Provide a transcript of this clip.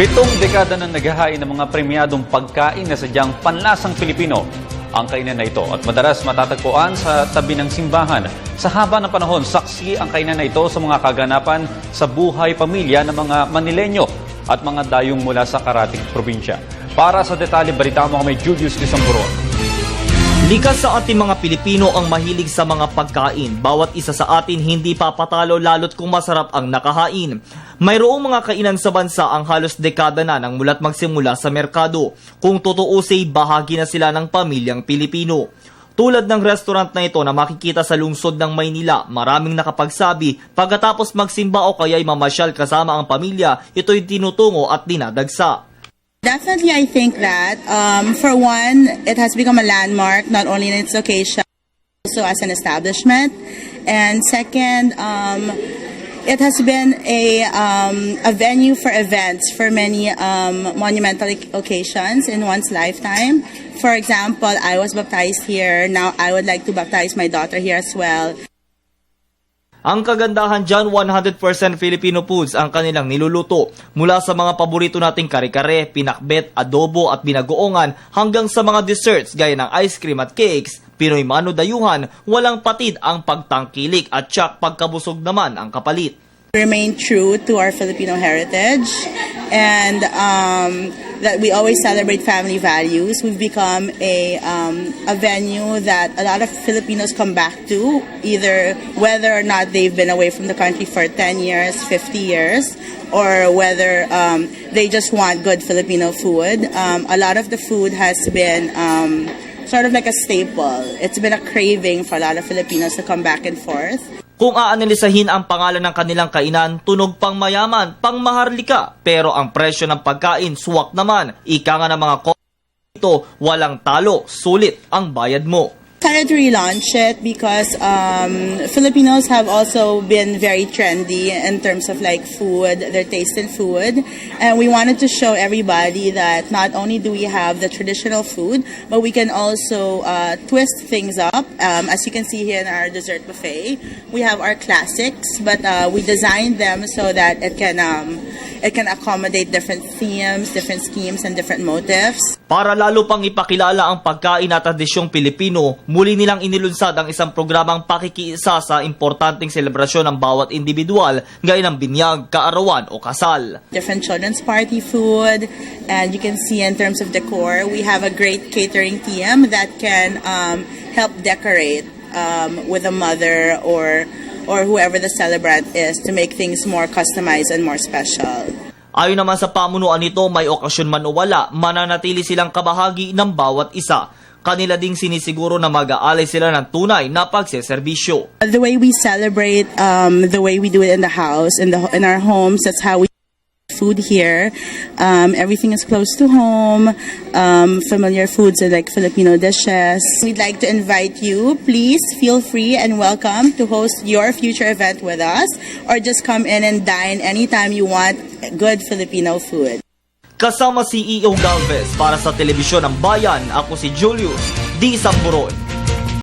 7 dekada na naghahain ng mga premyadong pagkain na sadyang panlasang Pilipino ang kainan na ito at madalas matatagpuan sa tabi ng simbahan. Sa haba ng panahon, saksi ang kainan na ito sa mga kaganapan sa buhay pamilya ng mga Manileño at mga dayong mula sa karating probinsya. Para sa detalye, balita mo kami Julius Lisamburon. Likas sa ating mga Pilipino ang mahilig sa mga pagkain. Bawat isa sa atin hindi papatalo lalo't kung masarap ang nakahain. Mayroong mga kainan sa bansa ang halos dekada na nang mulat magsimula sa merkado. Kung tutuusin, bahagi na sila ng pamilyang Pilipino. Tulad ng restaurant na ito na makikita sa lungsod ng Maynila, maraming nakapagsabi pagkatapos magsimba o kaya'y mamasyal kasama ang pamilya, ito'y tinutungo at dinadagsa. Definitely, I think that, for one, it has become a landmark, not only in its location, also as an establishment. And second, it has been a venue for events for many monumental occasions in one's lifetime. For example, I was baptized here. Now I would like to baptize my daughter here as well. Ang kagandahan dyan, 100% Filipino foods ang kanilang niluluto. Mula sa mga paborito nating kare-kare, pinakbet, adobo at binagoongan hanggang sa mga desserts gaya ng ice cream at cakes, Pinoy mano dayuhan, walang patid ang pagtangkilik at tsak pagkabusog naman ang kapalit. Remain true to our Filipino heritage and that we always celebrate family values. We've become a venue that a lot of Filipinos come back to, either whether or not they've been away from the country for 10 years, 50 years, or whether they just want good Filipino food. A lot of the food has been sort of like a staple. It's been a craving for a lot of Filipinos to come back and forth. Kung aanalisahin ang pangalan ng kanilang kainan, tunog pang mayaman, pang maharlika. Pero ang presyo ng pagkain, suwak naman. Ika nga ng mga ito, walang talo, sulit ang bayad mo. Decided to relaunch it because Filipinos have also been very trendy in terms of like food, their taste in food, and we wanted to show everybody that not only do we have the traditional food, but we can also twist things up. As you can see here in our dessert buffet, we have our classics, but we designed them so that it can accommodate different themes, different schemes, and different motifs. Para lalo pang ipakilala ang pagkain at tradisyong Pilipino, muli nilang inilunsad ang isang programang pakikiisa sa importanteng selebrasyon ng bawat individual, gaya ng binyag, kaarawan o kasal. Different children's party food, and you can see in terms of decor, we have a great catering team that can help decorate with a mother or whoever the celebrant is to make things more customized and more special. Ayon naman sa pamunuan nito, may okasyon man o wala, mananatili silang kabahagi ng bawat isa. Kanila ding sinisiguro na mag-aalay sila ng tunay na pagseserbisyo. The way we celebrate, the way we do it in the house, in our homes, that's how we food here. Everything is close to home. Familiar foods are like Filipino dishes. We'd like to invite you. Please feel free and welcome to host your future event with us, or just come in and dine anytime you want good Filipino food. Kasama si CEO Galvez para sa Telebisyon ng Bayan, ako si Julius D. Samburon.